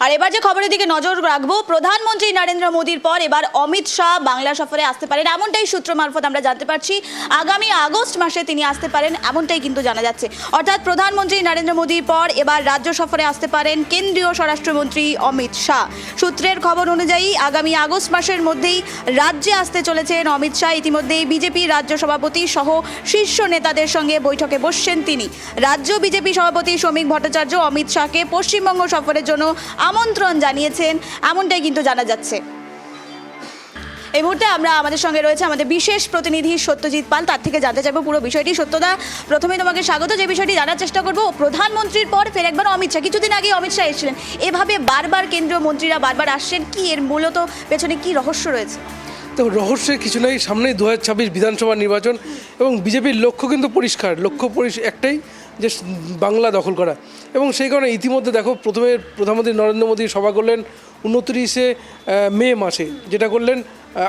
আর এবার যে খবরের দিকে নজর রাখবো, প্রধানমন্ত্রী নরেন্দ্র মোদীর পর এবার অমিত শাহ বাংলা সফরে আসতে পারেন, এমনটাই সূত্র মারফত আমরা জানতে পারছি। আগামী আগস্ট মাসে তিনি আসতে পারেন, এমনটাই কিন্তু জানা যাচ্ছে। অর্থাৎ প্রধানমন্ত্রী নরেন্দ্র মোদীর পর এবার রাজ্য সফরে আসতে পারেন কেন্দ্রীয় স্বরাষ্ট্রমন্ত্রী অমিত শাহ। সূত্রের খবর অনুযায়ী আগামী আগস্ট মাসের মধ্যেই রাজ্যে আসতে চলেছেন অমিত শাহ। ইতিমধ্যেই বিজেপি রাজ্য সভাপতি সহ শীর্ষ নেতাদের সঙ্গে বৈঠকে বসছেন তিনি। রাজ্য বিজেপি সভাপতি শ্রমিক ভট্টাচার্য অমিত শাহকে পশ্চিমবঙ্গ সফরের জন্য আমন্ত্রণ জানিয়েছেন, এমনটাই কিন্তু জানা যাচ্ছে। এই মুহূর্তে আমাদের সঙ্গে রয়েছে আমাদের বিশেষ প্রতিনিধি সত্যজিৎ পাল, তার থেকে জানতে চাইবো পুরো বিষয়টি। সত্যদা, প্রথমে তোমাকে স্বাগত। যে বিষয়টি জানার চেষ্টা করবো, প্রধানমন্ত্রীর পর ফের একবার অমিত শাহ, কিছুদিন আগে অমিত শাহ এসেছিলেন, এভাবে বারবার কেন্দ্রীয় মন্ত্রীরা বারবার আসছেন, কি এর মূলত পেছনে কি রহস্য রয়েছে? তো রহস্যের কিছু নেই, সামনেই 2026 বিধানসভা নির্বাচন এবং বিজেপির লক্ষ্য কিন্তু পরিষ্কার, একটাই, যে বাংলা দখল করা। এবং সেই কারণে ইতিমধ্যে দেখো, প্রথমে প্রধানমন্ত্রী নরেন্দ্র মোদী সভা করলেন 29শে মে মাসে, যেটা করলেন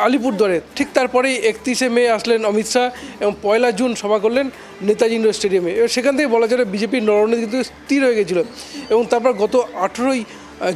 আলিপুরদুয়ারে। ঠিক তারপরেই 31শে মে আসলেন অমিত শাহ এবং 1 জুন সভা করলেন নেতাজি ইন্ডোর স্টেডিয়ামে। এবং সেখান থেকে বলা যায় বিজেপির নরনীতি কিন্তু স্থির হয়ে গেছিলো। এবং তারপর গত 18ই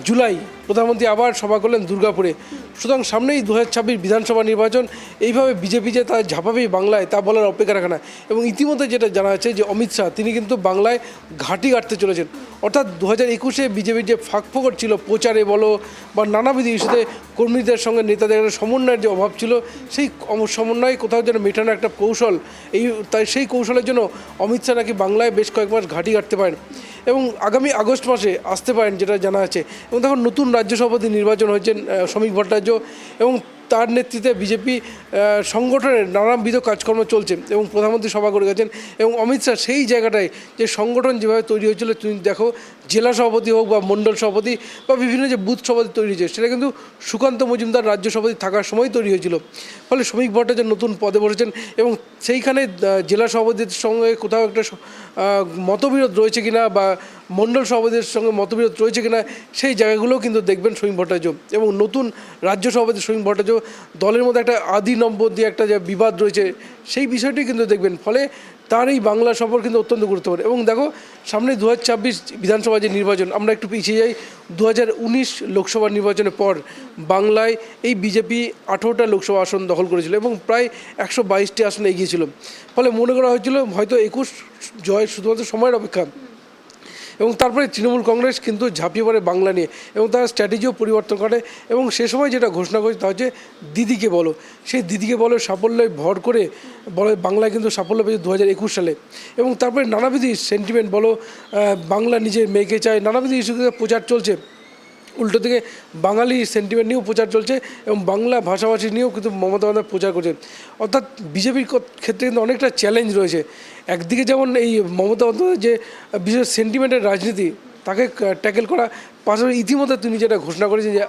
জুলাই প্রধানমন্ত্রী আবার সভা করলেন দুর্গাপুরে। সুতরাং সামনেই 2026 বিধানসভা নির্বাচন, এইভাবে বিজেপি যে তার ঝাঁপাবে বাংলায় তা বলার অপেক্ষা রাখে না। এবং ইতিমধ্যে যেটা জানা যাচ্ছে যে অমিত শাহ তিনি কিন্তু বাংলায় ঘাঁটি গাড়তে চলেছেন। অর্থাৎ 2021-এ বিজেপির যে ফাঁকফোকর ছিল প্রচারে বলো বা নানাবিধ ইস্যুতে কর্মীদের সঙ্গে নেতাদের সমন্বয়ের যে অভাব ছিল, সেই সমন্বয় কোথাও যেন মেটানোর একটা কৌশল, তাই সেই কৌশলের জন্য অমিত শাহ নাকি বাংলায় বেশ কয়েক মাস ঘাঁটি গাড়তে পারেন এবং আগামী আগস্ট মাসে আসতে পারেন, যেটা জানা আছে। এবং তখন নতুন রাজ্য সভাপতি নির্বাচন হয়েছেন শ্রমিক ভট্টাচার্য, এবং তার নেতৃত্বে বিজেপি সংগঠনের নানাবিধ কাজকর্ম চলছে এবং প্রধানমন্ত্রী সভা করে গেছেন। এবং অমিত শাহ সেই জায়গাটায় যে সংগঠন যেভাবে তৈরি হয়েছিল, তুমি দেখো জেলা সভাপতি হোক বা মণ্ডল সভাপতি বা বিভিন্ন যে বুথ সভাপতি তৈরি হয়েছে, সেটা কিন্তু সুকান্ত মজুমদার রাজ্য সভাপতি থাকার সময় তৈরি হয়েছিল। ফলে শ্রমিক ভট্টাচার্য নতুন পদে বসেছেন এবং সেইখানে জেলা সভাপতির সঙ্গে কোথাও একটা মতবিরোধ রয়েছে কিনা বা মণ্ডল সভাপতির সঙ্গে মতবিরোধ রয়েছে কিনা, সেই জায়গাগুলোও কিন্তু দেখবেন শ্রমিক ভট্টাচার্য। এবং নতুন রাজ্য সভাপতি শ্রমিক ভট্টাচার্য দলের মধ্যে একটা আদি নম্বর দিয়ে একটা যে বিবাদ রয়েছে, সেই বিষয়টি কিন্তু দেখবেন। ফলে তার এই বাংলা সফর কিন্তু অত্যন্ত গুরুত্বপূর্ণ। এবং দেখো, সামনে 2026 বিধানসভা যে নির্বাচন, আমরা একটু পিছিয়ে যাই, 2019 লোকসভা নির্বাচনের পর বাংলায় এই বিজেপি 18টা লোকসভা আসন দখল করেছিল এবং প্রায় 122টি আসনে এগিয়েছিল। ফলে মনে করা হয়েছিল হয়তো 21 জয় শুধুমাত্র সময়ের অপেক্ষা। এবং তারপরে তৃণমূল কংগ্রেস কিন্তু ঝাঁপিয়ে পড়ে বাংলা নিয়ে এবং তারা স্ট্র্যাটেজিও পরিবর্তন করে। এবং সে সময় যেটা ঘোষণা করেছে তা হচ্ছে দিদিকে বলো। সেই দিদিকে বলো সাফল্যে ভর করে বলে বাংলায় কিন্তু সাফল্য পেয়েছে 2021 সালে। এবং তারপরে নানাবিধ সেন্টিমেন্ট বলো, বাংলা নিজের মেয়েকে চায়, নানাবিধ ইস্যুতে প্রচার চলছে। উল্টো থেকে বাঙালি সেন্টিমেন্ট নিয়েও প্রচার চলছে এবং বাংলা ভাষাভাষী নিয়েও কিন্তু মমতা বন্দ্যোপাধ্যায় প্রচার করছেন। অর্থাৎ বিজেপির ক্ষেত্রে কিন্তু অনেকটা চ্যালেঞ্জ রয়েছে। একদিকে যেমন এই মমতা বন্দ্যোপাধ্যায় যে বিশেষ সেন্টিমেন্টের রাজনীতি, তাকে ট্যাকেল করা, পাশাপাশি ইতিমধ্যে তিনি যেটা ঘোষণা করেছেন যে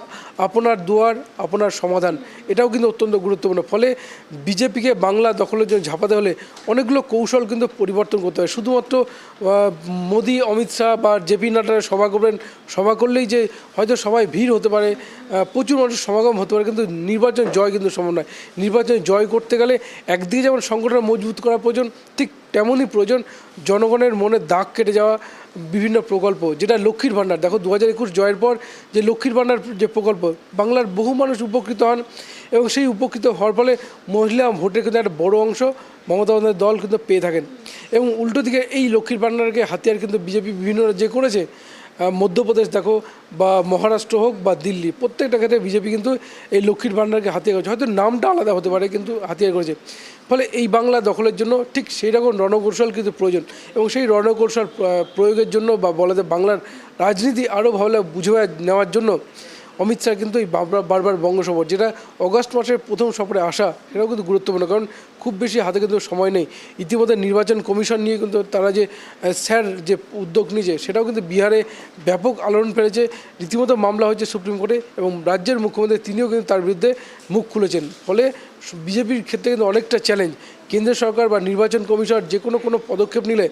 আপনার দুয়ার আপনার সমাধান, এটাও কিন্তু অত্যন্ত গুরুত্বপূর্ণ। ফলে বিজেপিকে বাংলা দখলের জন্য ঝাঁপাতে হলে অনেকগুলো কৌশল কিন্তু পরিবর্তন করতে হয়। শুধুমাত্র মোদি, অমিত শাহ বা জেপি নাড্ডার সভা করবেন, সভা করলেই যে হয়তো সবাই ভিড় হতে পারে, প্রচুর মানুষের সমাগম হতে পারে, কিন্তু নির্বাচন জয় কিন্তু সমান নয়। নির্বাচন জয় করতে গেলে একদিকে যেমন সংগঠন মজবুত করা প্রয়োজন, ঠিক তেমনই প্রয়োজন জনগণের মনে দাগ কেটে যাওয়া বিভিন্ন প্রকল্প, যেটা লক্ষ্মীর ভাণ্ডার। দেখো 2021 জয়ের পর যে লক্ষ্মীর ভাণ্ডার যে প্রকল্প, বাংলার বহু মানুষ উপকৃত হন এবং সেই উপকৃত হওয়ার ফলে মহিলা ভোটের কিন্তু একটা বড় অংশ মমতা বন্দ্যোপাধ্যায়ের দল কিন্তু পেয়ে থাকেন। এবং উল্টো দিকে এই লক্ষ্মীর ভাণ্ডারকে হাতিয়ার কিন্তু বিজেপি বিভিন্ন রাজ্যে করেছে। মধ্যপ্রদেশ দেখো বা মহারাষ্ট্র হোক বা দিল্লি, প্রত্যেকটা ক্ষেত্রে বিজেপি কিন্তু এই লক্ষ্মীর ভাণ্ডারকে হাতিয়ার করেছে। হয়তো নামটা আলাদা হতে পারে, কিন্তু হাতিয়ার করেছে। ফলে এই বাংলা দখলের জন্য ঠিক সেই রকম রণকৌশল কিন্তু প্রয়োজন এবং সেই রণকৌশল প্রয়োগের জন্য বা বলা যায় বাংলার রাজনীতি আরও ভালো বুঝে নেওয়ার জন্য অমিত শাহ কিন্তু এই বারবার বঙ্গ সফর, যেটা অগাস্ট মাসের প্রথম সফরে আসা, সেটাও কিন্তু গুরুত্বপূর্ণ। কারণ খুব বেশি হাতে কিন্তু সময় নেই। ইতিমধ্যে নির্বাচন কমিশন নিয়ে কিন্তু তারা যে স্যার যে উদ্যোগ নিয়েছে, সেটাও কিন্তু বিহারে ব্যাপক আলোড়ন ফেলেছে। রীতিমতো মামলা হয়েছে সুপ্রিম কোর্টে এবং রাজ্যের মুখ্যমন্ত্রী তিনিও কিন্তু তার বিরুদ্ধে মুখ খুলেছেন। ফলে বিজেপির ক্ষেত্রে কিন্তু অনেকটা চ্যালেঞ্জ। কেন্দ্র সরকার বা নির্বাচন কমিশন যে কোনো পদক্ষেপ নিলে,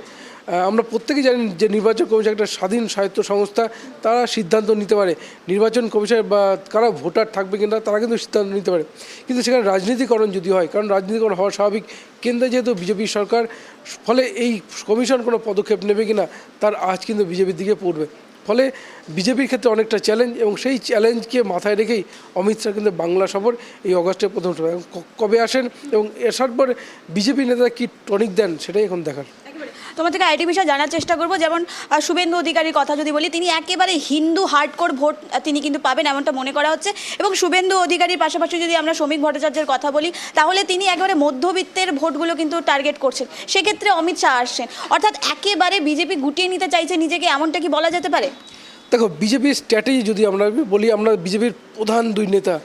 আমরা প্রত্যেকেই জানি যে নির্বাচন কমিশন একটা স্বাধীন স্বায়ত্ত সংস্থা, তারা সিদ্ধান্ত নিতে পারে। নির্বাচন কমিশন বা কারা ভোটার থাকবে কিনা তারা কিন্তু সিদ্ধান্ত নিতে পারে, কিন্তু সেখানে রাজনীতিকরণ যদি হয়, কারণ রাজনীতিকরণ হওয়া স্বাভাবিক, কেন্দ্রে যেহেতু বিজেপি সরকার, ফলে এই কমিশন কোনো পদক্ষেপ নেবে কিনা তার আজ কিন্তু বিজেপির দিকে পড়বে। ফলে বিজেপির ক্ষেটে অনেকটা চ্যালেঞ্জ, এবং সেই চ্যালেঞ্জকে মাথায় রেখেই অমিত শাহ কিন্তু বাংলা সফর এই অগস্টের প্রথম সভা। এবং কবে আসেন এবং আসার পর বিজেপি নেতারা কি টনিক দেন সেটাই এখন দেখার। তোমার থেকে আইটি বিষয় জানার চেষ্টা করবো, যেমন শুভেন্দু অধিকারীর কথা যদি বলি, তিনি একেবারে হিন্দু হার্ডকোর ভোট তিনি কিন্তু পাবেন এমনটা মনে করা হচ্ছে। এবং শুভেন্দু অধিকারীর পাশাপাশি যদি আমরা শ্রমিক ভট্টাচার্যের কথা বলি, তাহলে তিনি একেবারে মধ্যবিত্তের ভোটগুলো কিন্তু টার্গেট করছেন। সেক্ষেত্রে অমিত শাহ আসছেন, অর্থাৎ একেবারে বিজেপি গুটিয়ে নিতে চাইছে নিজেকে, এমনটা কি বলা যেতে পারে? দেখো, বিজেপির স্ট্র্যাটেজি যদি আমরা বলি, আমরা বিজেপির প্রধান দুই নেতা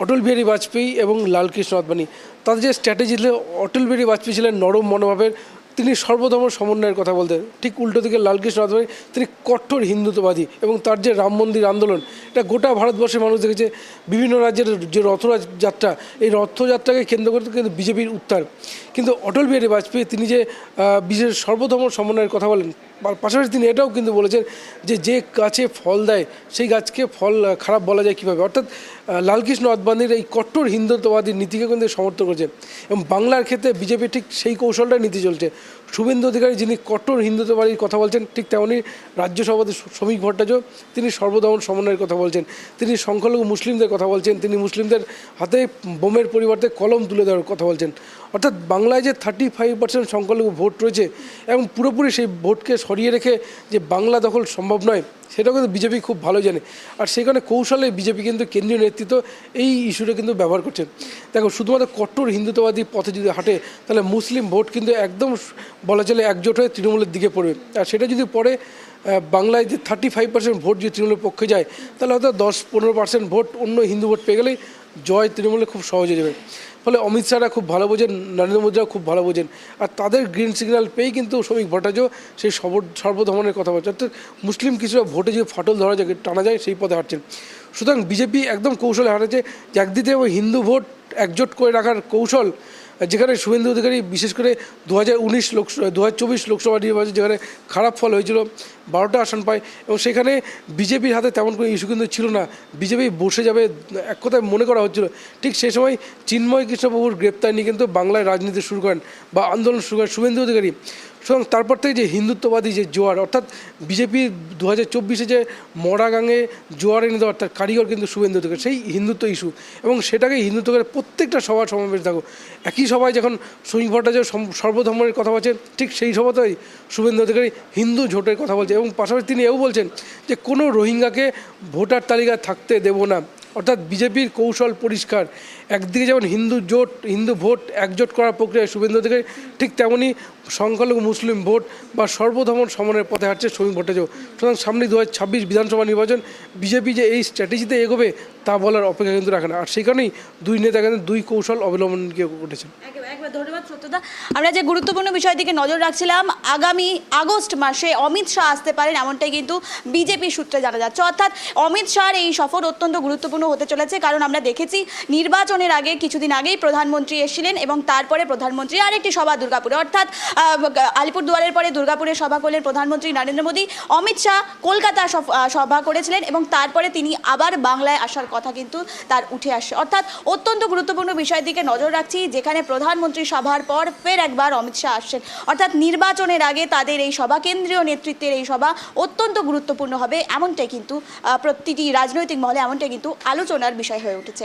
অটল বিহারী বাজপেয়ী এবং লালকৃষ্ণ আদবানি, তাদের যে স্ট্র্যাটেজি ছিল, অটল বিহারী বাজপেয়ী ছিলেন নরম মনোভাবের, তিনি সর্বধর্ম সমন্বয়ের কথা বলতেন। ঠিক উল্টো দিকে লালকৃষ্ণ আদবানি তিনি কট্টর হিন্দুত্ববাদী, এবং তার যে রাম মন্দির আন্দোলন, এটা গোটা ভারতবর্ষের মানুষ দেখেছে। বিভিন্ন রাজ্যের যে রথযাত্রা, এই রথযাত্রাকে কেন্দ্র করে কিন্তু বিজেপির উত্থান। কিন্তু অটল বিহারী বাজপেয়ী তিনি যে বিশেষ সর্বধর্ম সমন্বয়ের কথা বলেন, পাশাপাশি তিনি এটাও কিন্তু বলেছেন যে যে গাছে ফল দেয় সেই গাছকে ফল খারাপ বলা যায় কীভাবে। অর্থাৎ লালকৃষ্ণ আদবানির এই কট্টর হিন্দুত্ববাদী নীতিকে কিন্তু সমর্থন করেছে, এবং বাংলার ক্ষেত্রে বিজেপি ঠিক সেই কৌশলটাই নীতি চলছে। শুভেন্দু অধিকারী যিনি কট্টর হিন্দুত্ববাদীর কথা বলছেন, ঠিক তেমনই রাজ্য সভাপতি শ্রমিক ভট্টাচার্য তিনি সর্বধর্ম সমন্বয়ের কথা বলছেন, তিনি সংখ্যালঘু মুসলিমদের কথা বলছেন, তিনি মুসলিমদের হাতে বোমের পরিবর্তে কলম তুলে দেওয়ার কথা বলছেন। অর্থাৎ বাংলায় যে 35% সংখ্যালঘু ভোট রয়েছে, এবং পুরোপুরি সেই ভোটকে সরিয়ে রেখে যে বাংলা দখল সম্ভব নয়, সেটাও কিন্তু বিজেপি খুব ভালো জানে। আর সেখানে কৌশলে বিজেপি কিন্তু কেন্দ্রীয় নেতৃত্ব এই ইস্যুটা কিন্তু ব্যবহার করছেন। দেখো, শুধুমাত্র কট্টর হিন্দুত্ববাদী পথে যদি হাঁটে, তাহলে মুসলিম ভোট কিন্তু একদম বলা চলে একজোট হয়ে তৃণমূলের দিকে পড়বে। আর সেটা যদি পড়ে বাংলায় যে 35% ভোট যদি তৃণমূলের পক্ষে যায়, তাহলে হয়তো 10-15% ভোট অন্য হিন্দু ভোট পেয়ে গেলেই জয় তৃণমূলে খুব সহজে যাবে। ফলে অমিত শাহরা খুব ভালো বোঝেন, নরেন্দ্র মোদীরাও খুব ভালো বোঝেন, আর তাদের গ্রিন সিগন্যাল পেয়েই কিন্তু শ্রমিক ভট্টাচার্য সেই সর্বধর্মের কথা বলছে। অর্থাৎ মুসলিম কিছুটা ভোটে যে ফাটল ধরা যায়, টানা যায়, সেই পথে হাঁটছেন। সুতরাং বিজেপি একদম কৌশলে হাঁটেছে যে একদিকে ওই হিন্দু ভোট একজোট করে রাখার কৌশল, যেখানে শুভেন্দু অধিকারী বিশেষ করে 2024 লোকসভা নির্বাচন যেখানে খারাপ ফল হয়েছিল, 12টা আসন পায়, এবং সেখানে বিজেপির হাতে তেমন কোনো ইস্যু কিন্তু ছিল না, বিজেপি বসে যাবে এক কথায় মনে করা হচ্ছিল। ঠিক সেই সময় চিন্ময় কৃষ্ণবাবুর গ্রেপ্তার নিয়ে কিন্তু বাংলায় রাজনীতি শুরু করেন বা আন্দোলন শুরু করেন শুভেন্দু অধিকারী। সুতরাং তারপর থেকে যে হিন্দুত্ববাদী যে জোয়ার, অর্থাৎ বিজেপি 2024 যে মরাগাঙে জোয়ার এনে দেওয়ার তার কারিগর কিন্তু শুভেন্দু অধিকারী, সেই হিন্দুত্ব ইস্যু, এবং সেটাকে হিন্দুত্ব করে প্রত্যেকটা সভা সমাবেশ থাকো। একই সভায় যখন শ্রমিক ভট্টাচার্য সর্বধর্মের কথা বলছেন, ঠিক সেই সভাতেই শুভেন্দু অধিকারী হিন্দু জোটের কথা বলছে, এবং পাশাপাশি তিনি এও বলছেন যে কোনো রোহিঙ্গাকে ভোটার তালিকায় থাকতে দেব না। অর্থাৎ বিজেপির কৌশল পরিষ্কার, একদিকে যেমন হিন্দু ভোট একজোট করার প্রক্রিয়ায় শুভেন্দু অধিকারী, ঠিক তেমনই সংখ্যালঘু মুসলিম ভোট বা সর্বধর্ম সমন্বয়ের পথে হাঁটছে শ্রমিক ভট্টাচার্য। সুতরাং সামনে 2026 বিধানসভা নির্বাচন, বিজেপি যে এই স্ট্র্যাটেজিতে এগোবে তা বলার অপেক্ষা কিন্তু রাখে না। আর সেই কারণেই দুই নেতা কিন্তু দুই কৌশল অবলম্বন করেছেন। একবার ধন্যবাদ সত্যদা। আমরা যে গুরুত্বপূর্ণ বিষয় দিকে নজর রাখছিলাম, আগামী আগস্ট মাসে অমিত শাহ আসতে পারেন এমনটাই কিন্তু বিজেপি সূত্রে জানা যাচ্ছে। অর্থাৎ অমিত শাহর এই সফর অত্যন্ত গুরুত্বপূর্ণ হতে চলেছে, কারণ আমরা দেখেছি নির্বাচনের আগে কিছুদিন আগেই প্রধানমন্ত্রী এসেছিলেন, এবং তারপরে প্রধানমন্ত্রী আরেকটি সভা দুর্গাপুরে, অর্থাৎ আলিপুরদুয়ারের পরে দুর্গাপুরে সভা করলেন প্রধানমন্ত্রী নরেন্দ্র মোদী। অমিত শাহ কলকাতা সভা করেছিলেন, এবং তারপরে তিনি আবার বাংলায় আসার কথা কিন্তু তার উঠে আসে। অর্থাৎ অত্যন্ত গুরুত্বপূর্ণ বিষয়ের দিকে নজর রাখছি, যেখানে প্রধানমন্ত্রী সভার পর ফের একবার অমিত শাহ আসছেন। অর্থাৎ নির্বাচনের আগে তাদের এই সভা, কেন্দ্রীয় নেতৃত্বের এই সভা অত্যন্ত গুরুত্বপূর্ণ হবে, এমনটাই কিন্তু প্রতিটি রাজনৈতিক মহলে এমনটাই কিন্তু আলোচনার বিষয় হয়ে উঠেছে।